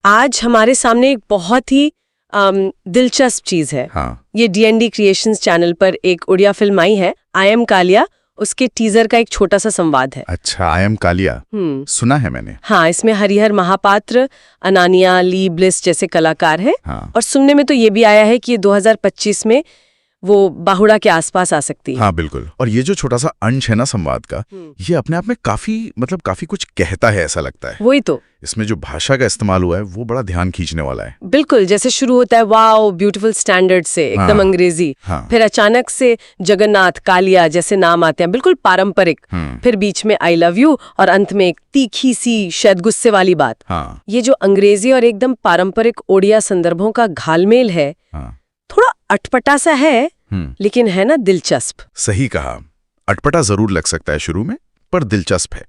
आज हमारे सामने एक बहुत ही दिलचस्प चीज है। हाँ। ये D&D क्रिएशंस चैनल पर एक उड़िया फिल्म आई है, आई एम कालिया। उसके टीजर का एक छोटा सा संवाद है। अच्छा, आई एम कालिया सुना है मैंने। हाँ, इसमें हरिहर महापात्र, अनानिया ली ब्लिस जैसे कलाकार हैं। हाँ। और सुनने में तो ये भी आया है कि ये 2025 में वो बाहुड़ा के आसपास आ सकती है। हाँ बिल्कुल। और ये जो छोटा सा अंश है ना संवाद का, ये अपने आप में काफी कुछ कहता है, ऐसा लगता है। वही तो। इसमें जो भाषा का इस्तेमाल हुआ है वो बड़ा ध्यान खींचने वाला है। बिल्कुल, जैसे शुरू होता है वाओ ब्यूटीफुल स्टैंडर्ड से, एकदम अंग्रेजी। हाँ। फिर अचानक से जगन्नाथ, कालिया जैसे नाम आते हैं, बिल्कुल पारंपरिक। फिर बीच में आई लव यू और अंत में एक तीखी सी शायद गुस्से वाली बात। हाँ। ये जो अंग्रेजी और एकदम पारंपरिक ओडिया संदर्भों का घालमेल है, थोड़ा अटपटा सा है, लेकिन है ना दिलचस्प। सही कहा। अटपटा जरूर लग सकता है शुरू में, पर दिलचस्प है।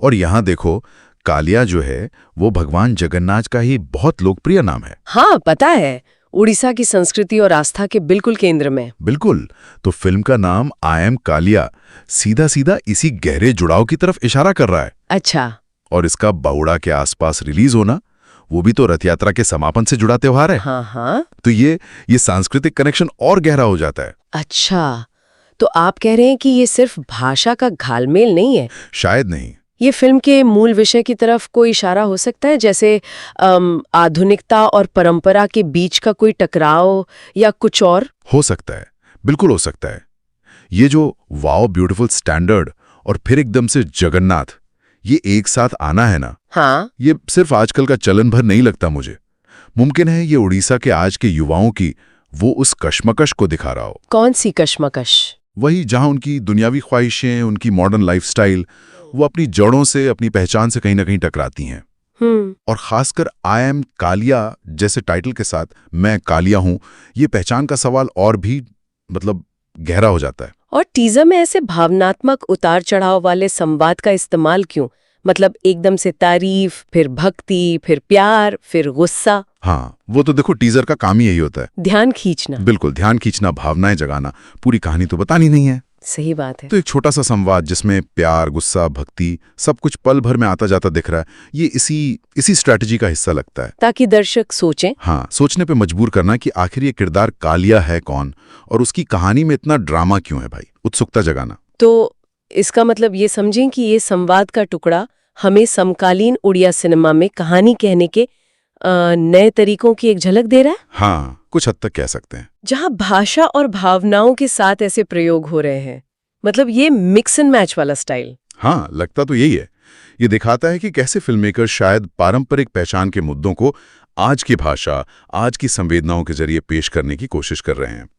और यहाँ देखो, कालिया जो है वो भगवान जगन्नाथ का ही बहुत लोकप्रिय नाम है। हाँ पता है, उड़ीसा की संस्कृति और आस्था के बिल्कुल केंद्र में। बिल्कुल। तो फिल्म का नाम आई एम कालिया सीधा सीधा इसी गहरे जुड़ाव की तरफ इशारा कर रहा है। अच्छा। और इसका बाहुड़ा के आसपास रिलीज होना, वो भी तो रथ यात्रा के समापन से जुड़ा त्योहार है। हाँ हाँ। तो ये सांस्कृतिक कनेक्शन और गहरा हो जाता है। अच्छा, तो आप कह रहे हैं कि ये सिर्फ भाषा का घालमेल नहीं है? शायद नहीं। ये फिल्म के मूल विषय की तरफ कोई इशारा हो सकता है, जैसे आधुनिकता और परंपरा के बीच का कोई टकराव या कुछ और? हो सकता है, बिल्कुल हो सकता है। ये जो वाओ ब्यूटीफुल स्टैंडर्ड और फिर एकदम से जगन्नाथ, ये एक साथ आना है ना। हाँ। ये सिर्फ आजकल का चलन भर नहीं लगता मुझे। मुमकिन है ये उड़ीसा के आज के युवाओं की वो उस कश्मकश को दिखा रहा हो। कौन सी कश्मकश? वही जहां उनकी दुनियावी ख्वाहिशें, उनकी मॉडर्न लाइफस्टाइल, वो अपनी जड़ों से, अपनी पहचान से कहीं ना कहीं टकराती हैं। और खासकर आई एम कालिया जैसे टाइटल के साथ, मैं कालिया हूं, ये पहचान का सवाल और भी गहरा हो जाता है। और टीजर में ऐसे भावनात्मक उतार चढ़ाव वाले संवाद का इस्तेमाल क्यों? एकदम से तारीफ, फिर भक्ति, फिर प्यार, फिर गुस्सा। हाँ, वो तो देखो टीजर का काम ही यही होता है, ध्यान खींचना। बिल्कुल, ध्यान खींचना, भावनाएं जगाना। पूरी कहानी तो बतानी नहीं है। सही बात है। तो एक छोटा सा संवाद जिसमें प्यार, गुस्सा, भक्ति सब कुछ पल भर में आता जाता दिख रहा है, ये इसी स्ट्रैटेजी का हिस्सा लगता है, ताकि दर्शक सोचें। हाँ, सोचने पे मजबूर करना कि आखिर ये किरदार कालिया है कौन और उसकी कहानी में इतना ड्रामा क्यों है भाई, उत्सुकता जगाना। तो इसका मतलब ये समझें कि ये संवाद का टुकड़ा हमें समकालीन उड़िया सिनेमा में कहानी कहने के नए तरीकों की एक झलक दे रहा है। हाँ, कुछ हद तक कह सकते हैं। जहां भाषा और भावनाओं के साथ ऐसे प्रयोग हो रहे हैं, ये मिक्स एंड मैच वाला स्टाइल। हाँ, लगता तो यही है। ये दिखाता है कि कैसे फिल्ममेकर शायद पारंपरिक पहचान के मुद्दों को आज की भाषा, आज की संवेदनाओं के जरिए पेश करने की कोशिश कर रहे हैं।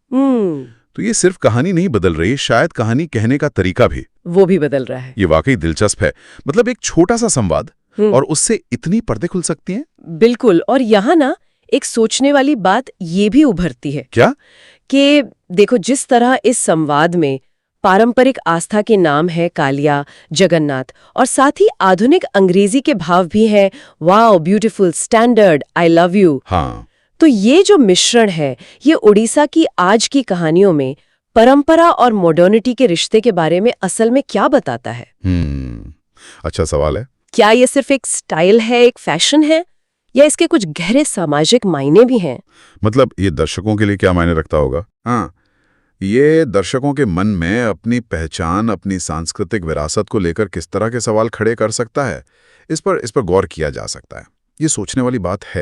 तो ये सिर्फ कहानी नहीं बदल रही, शायद कहानी कहने का तरीका भी वो भी बदल रहा है। ये वाकई दिलचस्प है। एक छोटा सा संवाद और उससे इतनी पर्दे खुल सकती हैं। बिल्कुल। और यहाँ ना एक सोचने वाली बात ये भी उभरती है। क्या? कि देखो, जिस तरह इस संवाद में पारंपरिक आस्था के नाम है कालिया, जगन्नाथ, और साथ ही आधुनिक अंग्रेजी के भाव भी हैं, wow beautiful standard, I love you. हाँ। तो ये जो मिश्रण है, ये उड़ीसा की आज की कहानियों में परंपरा और मॉडर्निटी के रिश्ते के बारे में असल में क्या बताता है? अच्छा सवाल है। क्या ये सिर्फ एक स्टाइल है, एक फैशन है, या इसके कुछ गहरे सामाजिक मायने भी हैं? ये दर्शकों के लिए क्या मायने रखता होगा? हाँ, ये दर्शकों के मन में अपनी पहचान, अपनी सांस्कृतिक विरासत को लेकर किस तरह के सवाल खड़े कर सकता है, इस पर गौर किया जा सकता है। ये सोचने वाली बात है।